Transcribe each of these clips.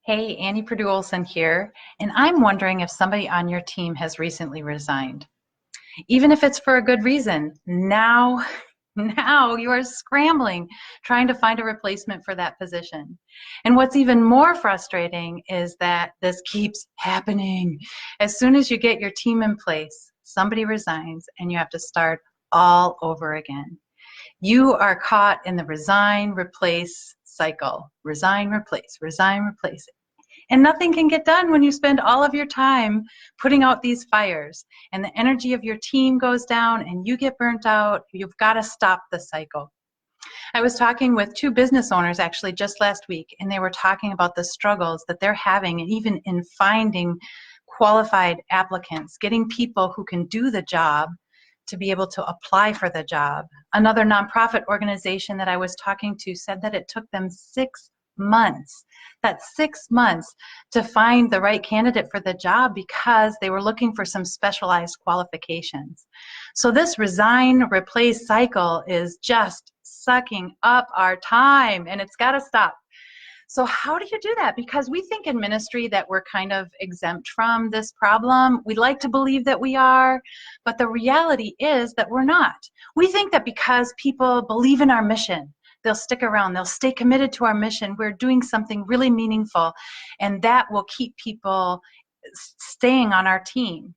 Hey, Annie Purdue Olson here, and I'm wondering if somebody on your team has recently resigned. Even if it's for a good reason, now you are scrambling trying to find a replacement for that position. And what's even more frustrating is that this keeps happening. As soon as you get your team in place, somebody resigns and you have to start all over again. You are caught in the resign, replace cycle. Resign, replace, resign, replace. And nothing can get done when you spend all of your time putting out these fires and the energy of your team goes down and you get burnt out. You've got to stop the cycle. I was talking with two business owners actually just last week, and they were talking about the struggles that they're having, and even in finding qualified applicants, getting people who can do the job to be able to apply for the job. Another nonprofit organization that I was talking to said that it took them 6 months. That's 6 months to find the right candidate for the job because they were looking for some specialized qualifications. So this resign, replace cycle is just sucking up our time, and it's got to stop. So how do you do that? Because we think in ministry that we're kind of exempt from this problem. We like to believe that we are, but the reality is that we're not. We think that because people believe in our mission, they'll stick around, they'll stay committed to our mission. We're doing something really meaningful, and that will keep people staying on our team.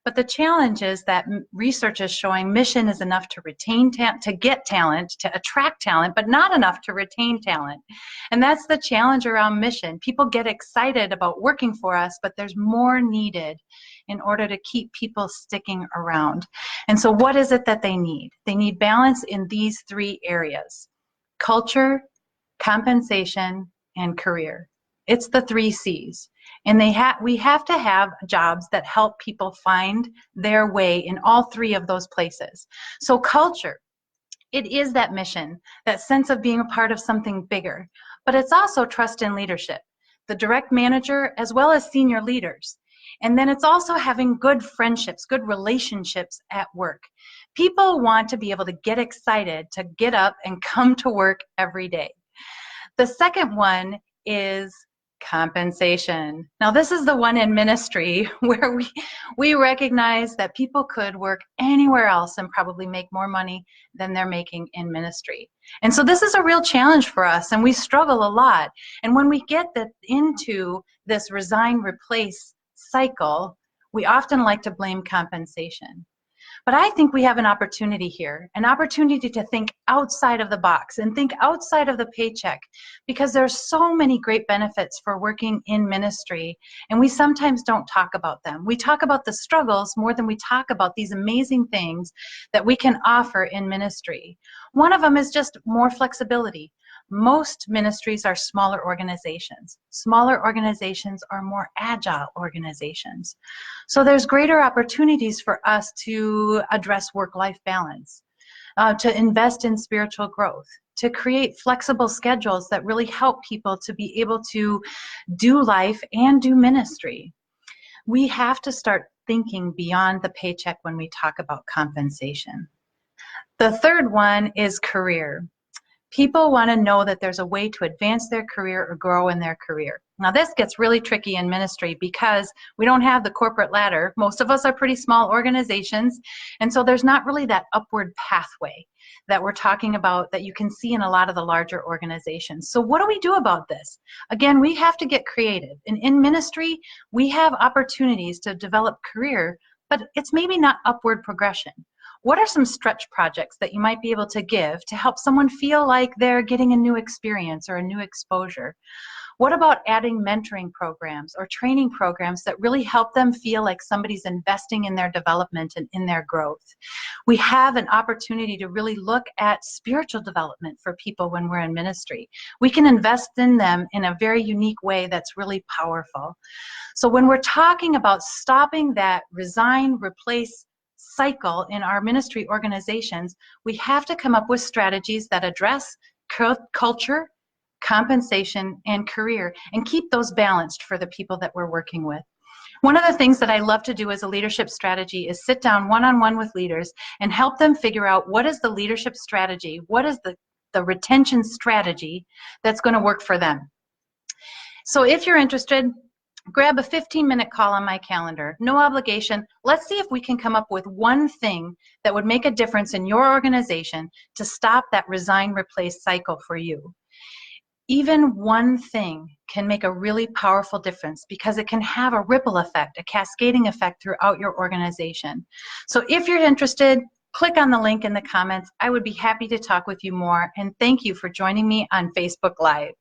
But the challenge is that research is showing mission is enough to retain talent, to get talent, to attract talent, but not enough to retain talent. And that's the challenge around mission. People get excited about working for us, but there's more needed in order to keep people sticking around. And so what is it that they need? They need balance in these three areas: culture, compensation, and career. It's the 3 C's. And we have to have jobs that help people find their way in all three of those places. So culture, it is that mission, that sense of being a part of something bigger. But it's also trust in leadership, the direct manager as well as senior leaders. And then it's also having good friendships, good relationships at work. People want to be able to get excited to get up and come to work every day. The second one is compensation. Now, this is the one in ministry where we recognize that people could work anywhere else and probably make more money than they're making in ministry. And so this is a real challenge for us, and we struggle a lot. And when we get into this resign, replace cycle, we often like to blame compensation. But I think we have an opportunity here, an opportunity to think outside of the box and think outside of the paycheck, because there's so many great benefits for working in ministry, and we sometimes don't talk about them. We talk about the struggles more than we talk about these amazing things that we can offer in ministry. One of them is just more flexibility. Most ministries are smaller organizations. Smaller organizations are more agile organizations. So there's greater opportunities for us to address work-life balance, to invest in spiritual growth, to create flexible schedules that really help people to be able to do life and do ministry. We have to start thinking beyond the paycheck when we talk about compensation. The third one is career. People want to know that there's a way to advance their career or grow in their career. Now, this gets really tricky in ministry because we don't have the corporate ladder. Most of us are pretty small organizations, and so there's not really that upward pathway that we're talking about that you can see in a lot of the larger organizations. So what do we do about this? Again, we have to get creative. And in ministry, we have opportunities to develop career, but it's maybe not upward progression. What are some stretch projects that you might be able to give to help someone feel like they're getting a new experience or a new exposure? What about adding mentoring programs or training programs that really help them feel like somebody's investing in their development and in their growth? We have an opportunity to really look at spiritual development for people when we're in ministry. We can invest in them in a very unique way that's really powerful. So when we're talking about stopping that resign, replace cycle in our ministry organizations, we have to come up with strategies that address culture, compensation, and career, and keep those balanced for the people that we're working with. One of the things that I love to do as a leadership strategy is sit down one-on-one with leaders and help them figure out what is the leadership strategy, what is the retention strategy that's going to work for them. So if you're interested, grab a 15-minute call on my calendar. No obligation. Let's see if we can come up with one thing that would make a difference in your organization to stop that resign, replace cycle for you. Even one thing can make a really powerful difference because it can have a ripple effect, a cascading effect throughout your organization. So if you're interested, click on the link in the comments. I would be happy to talk with you more. And thank you for joining me on Facebook Live.